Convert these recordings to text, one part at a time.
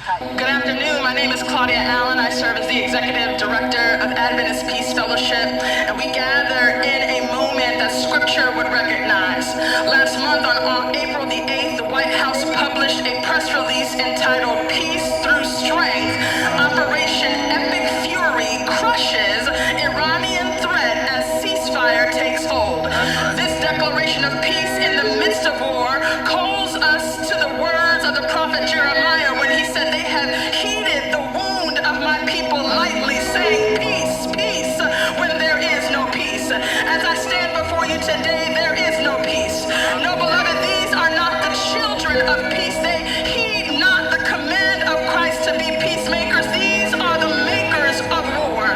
Good afternoon. My name is Claudia Allen. I serve as the Executive Director of Adventist Peace Fellowship, and we gather in a moment that Scripture would recognize. Last month on April the 8th, the White House published a press release entitled Peace Through Strength. Operation Epic Fury crushes Iranian threat as ceasefire takes hold. This declaration of peace in the midst of war calls us to the words of the prophet Jeremiah when he said, "They have heeded the wound of my people lightly, saying, peace, peace, when there is no peace." As I stand before you today, there is no peace. No, beloved, these are not the children of peace. They heed not the command of Christ to be peacemakers. These are the makers of war.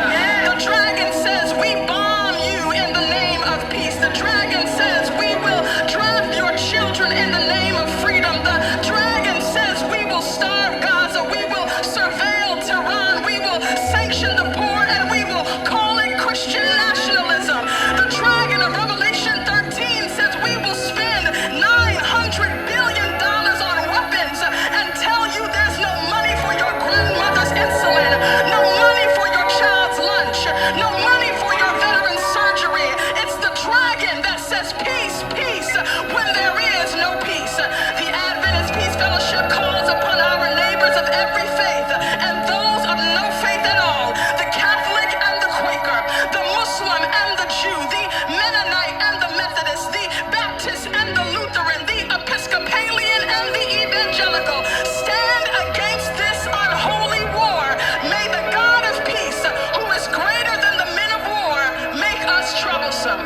The dragon says, "We bomb you in the name of peace." The dragon says, "We will draft your children in the name of freedom." The dragon says, "We will starve Gaza. We will surveil Tehran. We will sanction the poor, and we will call it Christian nationalism." The dragon of Revelation 13 says, "We will spend $900 billion on weapons," and tell you there's no money for your grandmother's insulin, no money for your child's lunch, no money for your veteran's surgery. It's the dragon that says peace, peace, when there is no peace. The Adventist Peace Fellowship calls upon our neighbors of every faith and those of no faith at all, the Catholic and the Quaker, the Muslim and the Jew, the Mennonite and the Methodist, the Baptist and the Lutheran, the Episcopalian and the Evangelical. Stand against this unholy war. May the God of peace, who is greater than the men of war, make us troublesome.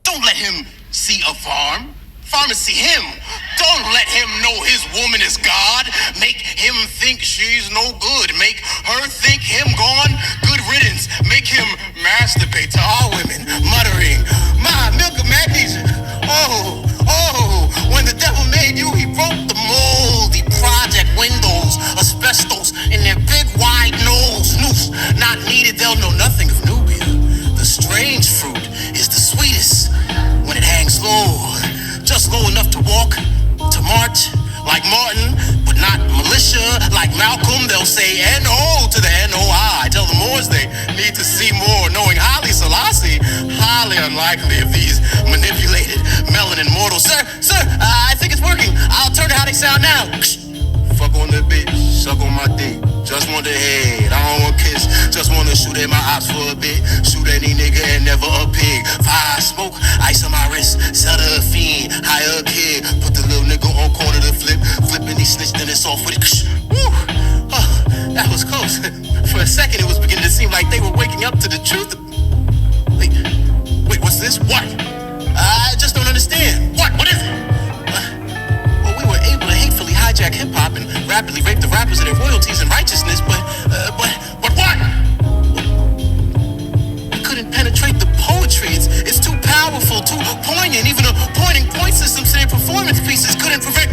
Don't let him see a farm. Farmers see him. Don't let him know his woman is God. Make him think she's no good. Make her think him gone. Good riddance. Make him masturbate to all women, muttering, "My milk of magnesia. Oh, when the devil made you, he broke the moldy project windows, asbestos in their big wide nose. Noose not needed, they'll know nothing of Nubia. The strange fruit is the sweetest when it hangs low, just low enough to walk like Martin, but not militia like Malcolm. They'll say N-O to the N-O-I. Tell the Moors they need to see more, knowing Haile Selassie, highly unlikely of these manipulated melanin mortals. Sir, I think it's working. I'll turn to how they sound now. Fuck on the bitch, suck on my dick. Just want the head, I don't want kiss. Just wanna shoot at my ops for a bit. Shoot any nigga and never a pig. Fire smoke, ice on my wrist. Sell to a fiend, hire a kid. Put the little nigga on corner to flip. Flipping he snitched and it's off with it. Woo! Oh, that was close. For a second it was beginning to seem like they were waking up to the truth. Wait, what's this? What? I just don't understand. What is it? Well, we were able to hatefully hijack hip-hop and rapidly rape the rappers of their royalties and righteousness, but what? We couldn't penetrate the poetry. It's too powerful, too poignant. Even a pointing point system to their performance pieces couldn't prevent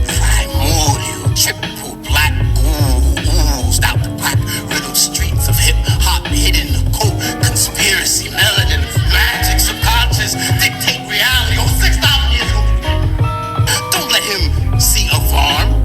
primordial, triple black oozed out the black riddled streets of hip-hop, hidden occult conspiracy, melanin, magic, subconscious, dictate reality. Oh, 6,000 years ago. Don't let him see a farm.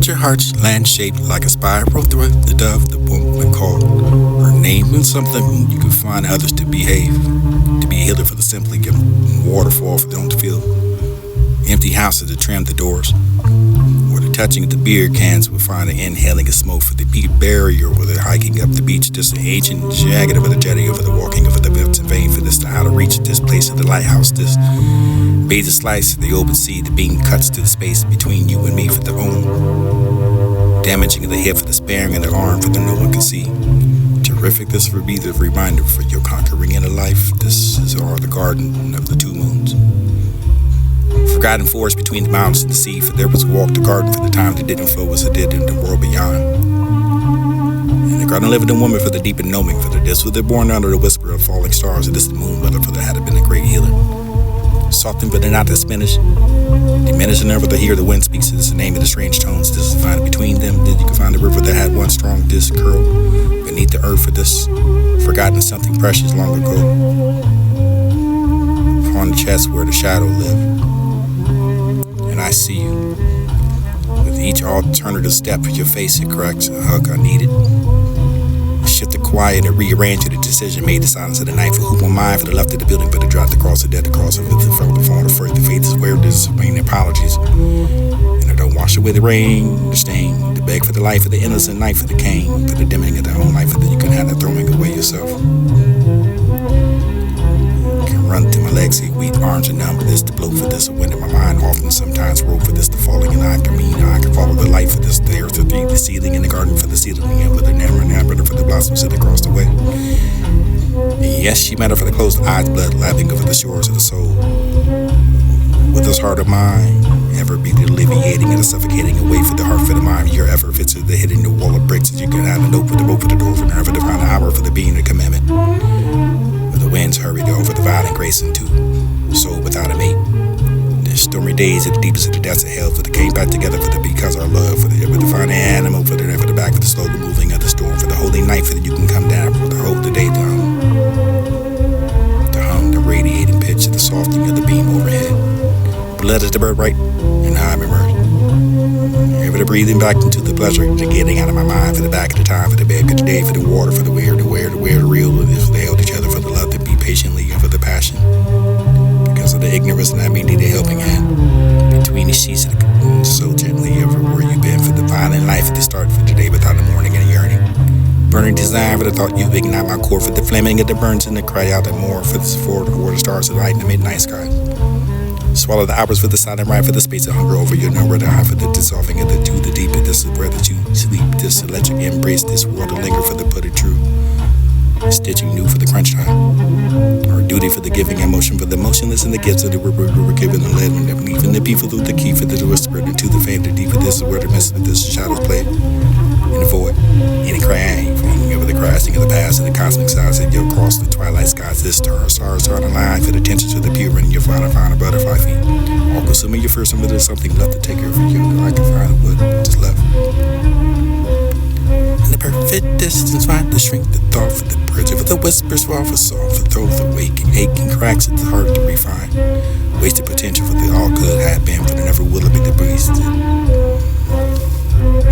your heart's land shaped like a spiral through the dove, the woman called. Her name means something you can find others to behave. To be a healer for the simply, give them waterfall for them to feel. Empty houses to trim the doors. Or the touching of the beer cans will find the inhaling of smoke for the beat barrier, or the hiking up the beach, just an ancient jagged over the jetty, over the walking over the belt in vain for this to how to reach this place of the lighthouse, this bathe the slice of the open sea, the beam cuts to the space between you and me for the own, damaging of the head for the sparing of the arm for the no one can see. Terrific, this will be the reminder for your conquering inner life. This is all the garden of the two moons. Forgotten forest between the mountains and the sea, for there was a walk the garden for the time that didn't flow as it did in the world beyond. And the garden lived in woman for the deep and knowing, for the this was born under the whisper of falling stars, and this the moon mother for the had been a great healer. Softened but not diminished, and never to hear the wind speaks, this is the name of the strange tones, this is find between them, then you can find the river that had one strong disc curl beneath the earth for this, forgotten something precious long ago, upon the chest where the shadow lived. And I see you. With each alternative step, your face it corrects a hug I needed. Shift the quiet and rearrange the decision made the silence of the night. For who am I for the left of the building, but the drop the cross, the dead, the cross of the felt the phone, afraid the faith is where there's many apologies. And I don't wash away the rain, the stain, the beg for the life of the innocent night for the cane, for the dimming of the own life, that you can have the throwing away yourself. Run through my legs, see weak arms are numb, but this to blow for this, a wind in my mind, often sometimes roll for this, the falling, and I can follow the light for this, the earth, the ceiling in the garden for the ceiling, and with the never for the blossoms sitting across the way. And yes, she met her for the closed eyes, blood lapping over the shores of the soul. With this heart of mine, ever be the alleviating and the suffocating away for the heart for the mind, your effort fits the hitting the wall of bricks, as you can have a note for the boat for the door, for never to find an hour for the being the commandment. The winds hurried over the violent grace into soul without a mate. The stormy days at the deepest of the depths of hell, for the came back together for the because our love, for the ever to find an animal, for the never the back for the slowly moving of the storm, for the holy night, for the you can come down, for the hold the day down. The hum, the radiating pitch of the softening of the beam overhead. Blood is the bird right, and I'm immersed. Ever the breathing back into the pleasure, the getting out of my mind for the back of the time, for the bed, for the day, for the water, for the weird, the real, if they held each other for the love to be patiently and for the passion. Because of the ignorance and I mean need a helping hand. Between the sheets of the so gently everywhere you've been for the violent life at the start for today without the morning and yearning. Burning desire for the thought you ignite my core for the flaming of the burns and the cry out and more for this for the stars of light in the midnight sky. Swallow the hours for the silent ride for the space of hunger over your nowhere to hide for the dissolving of the two, the deep, and this is where that you sleep, this electric embrace, this world to linger for the put it true. Stitching new for the crunch time. Our duty for the giving and motion for the motionless and the gifts of the river we were given and led when even the people through the key for the whisper into the fan, the deep for this is where the mist of this shadows play. In the void, any crying, fleeing over the crashing of the past and the cosmic size that you across the twilight skies, this stars are the line for the tension to the pure and your final butterfly feet. All consuming your first, and there's something left to take care of you. I can find a wood just left. In the perfect distance, find the strength, the thought for the bridge, for the whispers, for the song, for throws the waking, aching cracks, it's hard to refine. Wasted potential for the all could have been, for the never will be the breeze.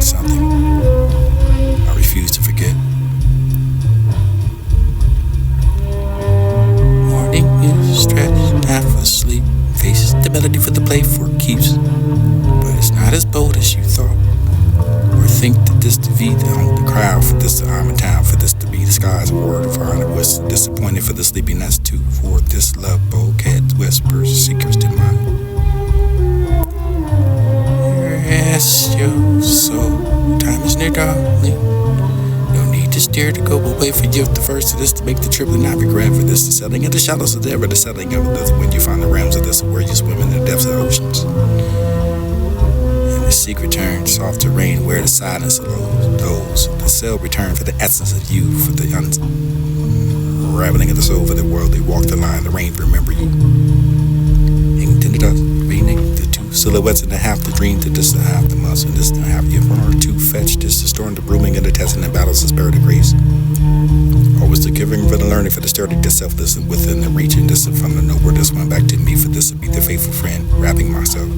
Something I refuse to forget. Morning is stretched, half asleep, faces the melody for the play for keeps, but it's not as bold as you thought. Or think that this to be the crowd, for this to I'm in town, for this to be the skies of word of fire, and was disappointed for the sleepiness too, for this love bouquet whispers secrets to mine. Rest your soul, time is near, darling. No need to steer to go away for you. The first of this to make the trip and not regret for this. The setting of the shadows of the ever, the setting of this when you find the realms of this, where you swim in the depths of the oceans. And the secret turns soft to rain where the silence of those. The cell return for the essence of you, for the unraveling of the soul for the world. They walk the line, the rain remember you. Into the dust, being the two silhouettes and a half the dream to this and half the muscle and this and half your far to fetch this the storm the brooming and the testing and battles the spirit of grace. Always the giving for the learning for the sturdy the selfless and within the reaching this from the nowhere this one back to me for this to be the faithful friend wrapping myself.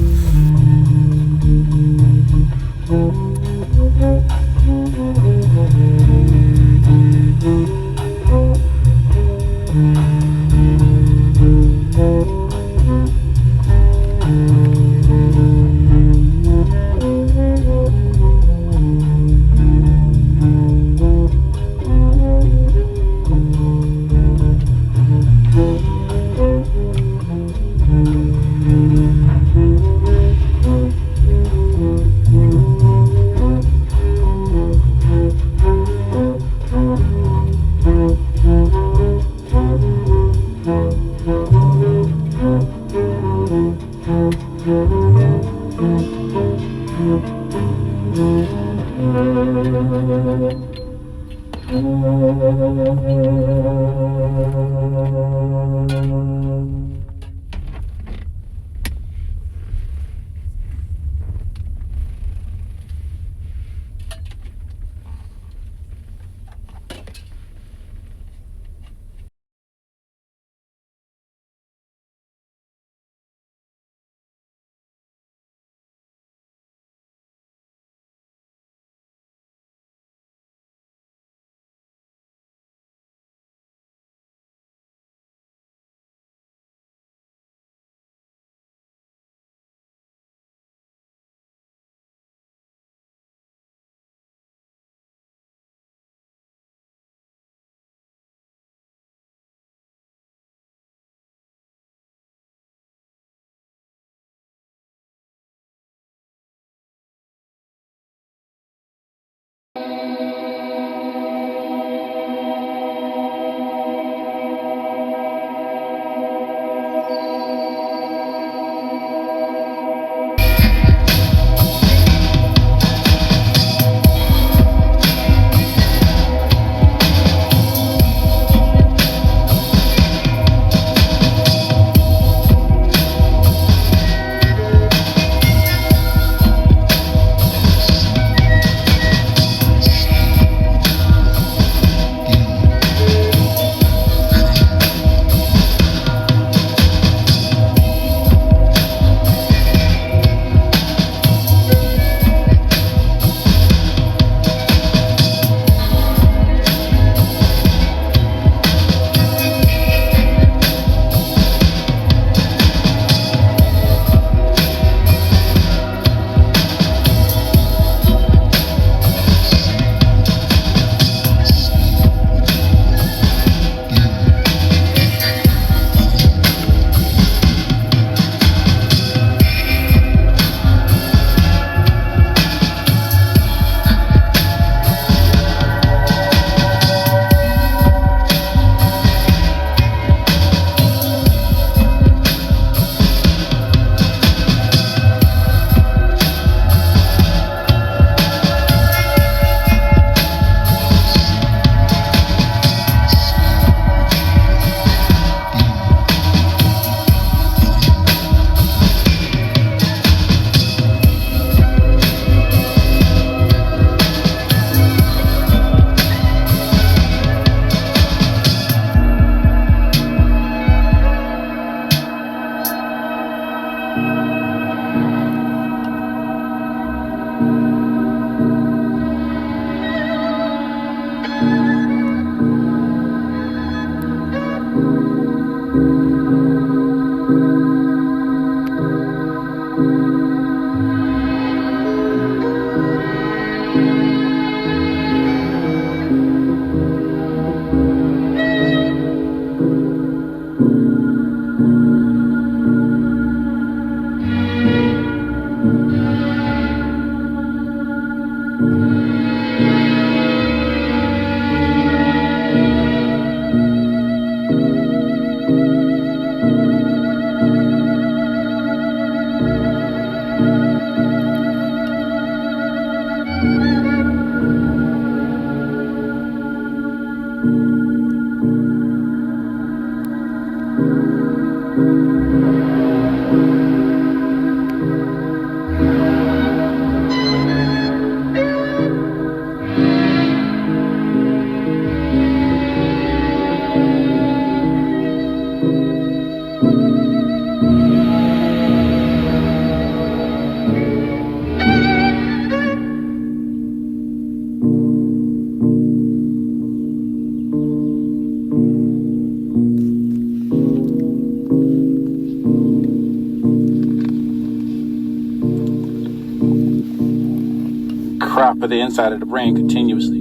crop of the inside of the brain continuously,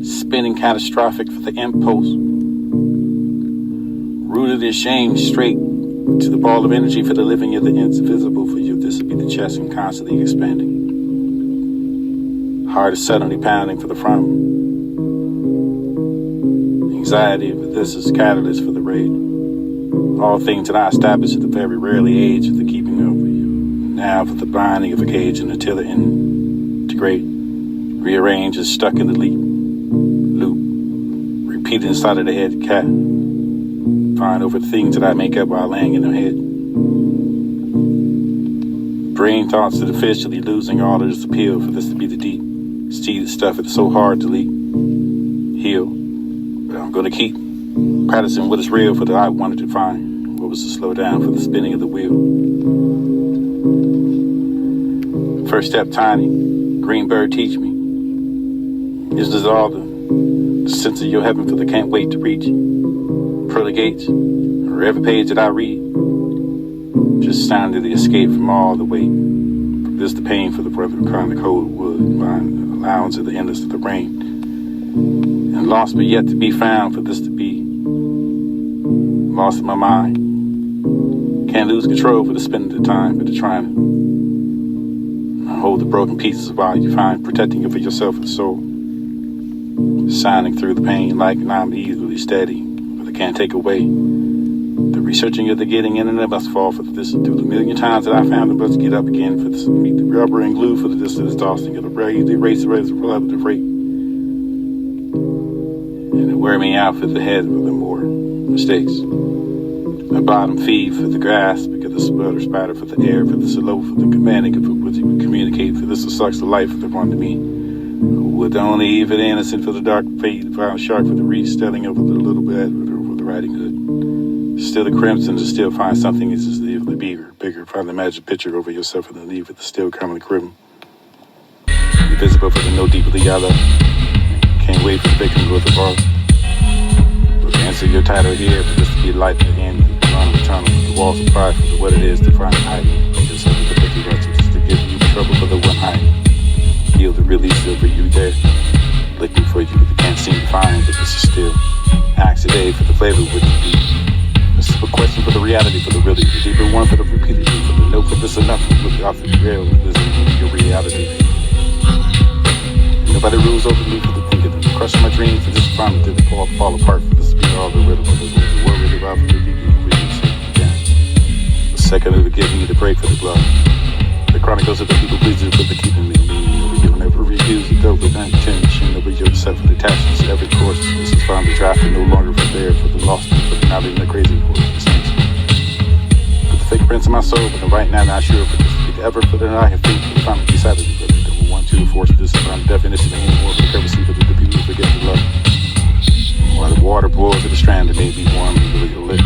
spinning catastrophic for the impulse, rooted in shame straight to the ball of energy for the living of the invisible for you. This would be the chest and constantly expanding. Heart is suddenly pounding for the front. Anxiety, but this is catalyst for the raid. All things that I established at the very rarely age of the keeping of you. Now for the binding of a cage and until the integrated gray, rearranged and stuck in the loop, repeated inside of the head cat, find over the things that I make up while laying in the head. Brain thoughts that officially losing all of its appeal for this to be the deep, seeded stuff that's so hard to heal. But I'm gonna keep practicing what is real for that I wanted to find. What was to slow down for the spinning of the wheel. First step, tiny. Green bird, teach me. Is this all the sense of your heaven for the can't wait to reach? Pearly gates, or every page that I read, just sounded the escape from all the weight. From this the pain for the brother crying the cold wood, find the allowance of the endless of the rain. And lost but yet to be found for this to be. Lost in my mind. Can't lose control for the spending of time, for the trying to hold the broken pieces while you find protecting it for yourself and soul. Signing through the pain like I'm easily steady, but I can't take away the researching of the getting in and I must fall for this through the million times that I found I must get up again for this meet the rubber and glue for the distance tossing of the raise, erase the relative rate. And it wear me out for the head with the more mistakes. My bottom feed for the grass, because the spider for the air, for the slow, for the commanding of what you communicate, for this sucks the life of the one to me. With only even innocent for the dark fate, the violent shark for the restelling of the little bit for the riding hood. Still the crimson to still find something is just the bigger, find the magic picture over yourself and the leave with the still coming crimson. Invisible for the no deeply yellow. Can't wait for the victim with the bar. But answer your title here for this to be life again. The walls of pride for what it is to find hiding. Just have to put the rest just to give you trouble for the one hiding. Feel the release over you there. Looking for you, but they can't seem to find. But this is still ask today for the flavor would be. This is a question for the reality, for the really, the deeper one for the repeated, for the no for this enough, with the off the real, listening to your reality. Nobody rules over me for the thinking, crushing my dreams, and just finally did fall apart for this to be all the riddle, for the world really about for the people. Second of the giving you the break for the blood. The chronicles of the people pleasing for the keeping me. You'll never refuse to go with intention over yourself for the attachments to every course. This is finally drafted no longer for there for the lost and for the not even the crazy course. But the fake prints of my soul, but right now not sure for this to be the ever for the I have faith for the finally decided to go. Double 1, 2 force this is the definition anymore for the courtesy for the people who forget the love. While the water boils to the strand that may be warm and really lit.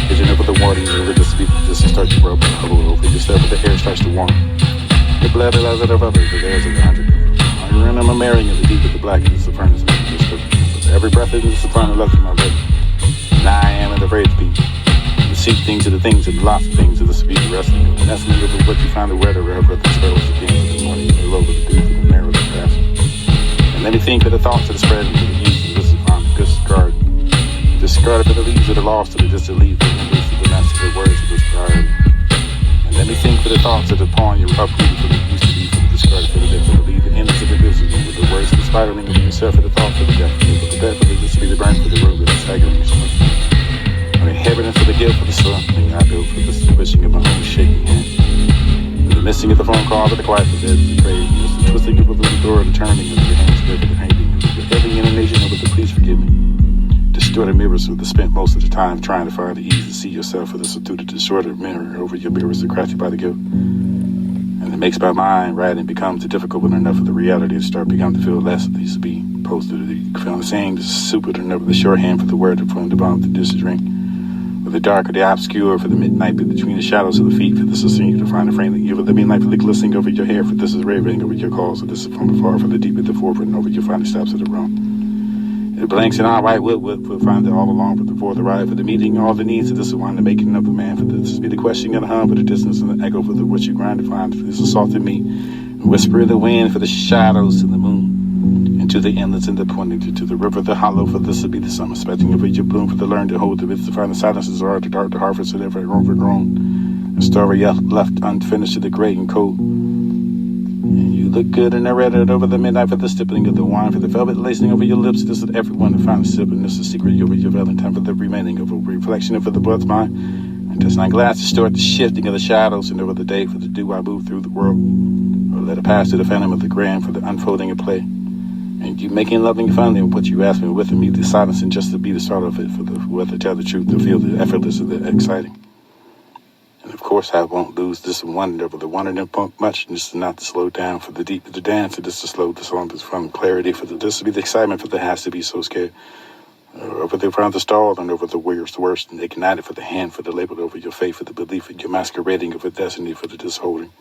Vision over the water, you over the speed, this will start to rub over yourself, but the air starts to warm. The blood allows it of others, the airs of 100. You're in, I'm marrying in the deep of the blackness, the furnace, every breath is the final love from my belly. And I am in the afraid to be. The seek things of the things and lots of things of the speed of wrestling. And that's me with what you find the weather, where breath and spells the things of the morning, the low of the dew, the narrow of the past. And let me think of the thoughts of the spread, and the use of this is found, discard. Discarded for the leaves of the lost, or the just to leave the members of the master of the words of this priority. And let me think for the thoughts of the pawn you're uprooted for the used to be, for the discarded for the death, for the leave the endless of the visible, with the words of the spiraling of yourself for the thought for the death, for the death for the just to be the burn for the road with the staggering yourself. I mean, heaven for the guilt for the sun, and I go for the wishing of my own shaking hand. For the missing of the phone call, for the quiet for the dead, the grave, the twisting of the door, the turning of your hands, for the hanging, the heavy in a nation of the please forgive me. Distorted mirrors with the spent most of the time trying to find the ease to see yourself for the subdued distorted mirror over your mirrors that crack you by the guilt. And it makes my mind writing becomes difficult when enough of the reality to start becoming to feel less of these to be posted to the feeling the same, the super to never the shorthand for the word to from the bomb to this drink. With the dark or the obscure for the midnight between the shadows of the feet for this is you to find a frame that give it the midnight for the glistening over your hair for this is raving over your calls for this is from afar for the deep at the forefront over your final stops of the wrong. It blanks and I white will find it all along for the ride for the meeting, all the needs of this one, the making of a man for this be the question and the hum for the distance and the echo for the what you grind to find for this assaulted me, and whisper of the wind for the shadows and the moon, and to the endless and the pointing to the river, the hollow for this to be the summer, expecting of your bloom for the learn to hold the bits to find the silences are the dark, the harvest of every overgrown, a story left unfinished to the great and cold. And you look good and narrated over the midnight for the stippling of the wine, for the velvet lacing over your lips. This is everyone to find a sip, and this is secret over your valentine for the remaining of a reflection of the blood's mine. And does not glass distort the shifting of the shadows, and over the day for the dew I move through the world, or let it pass to the phantom of the grand for the unfolding of play. And you making loving fun of what you asked me with me, the silence, and just to be the start of it, for the weather to tell the truth, to feel the effortless and the exciting. And of course, I won't lose this wonder, but the wonder didn't pump much, and just not to slow down, for the deep of the dance, and just to slow the song from clarity, for the this to be the excitement, for the has to be so scared. Over the front of the stall, and over the worst, and ignited for the hand, for the label over your faith, for the belief, for your masquerading of a destiny, for the disholding.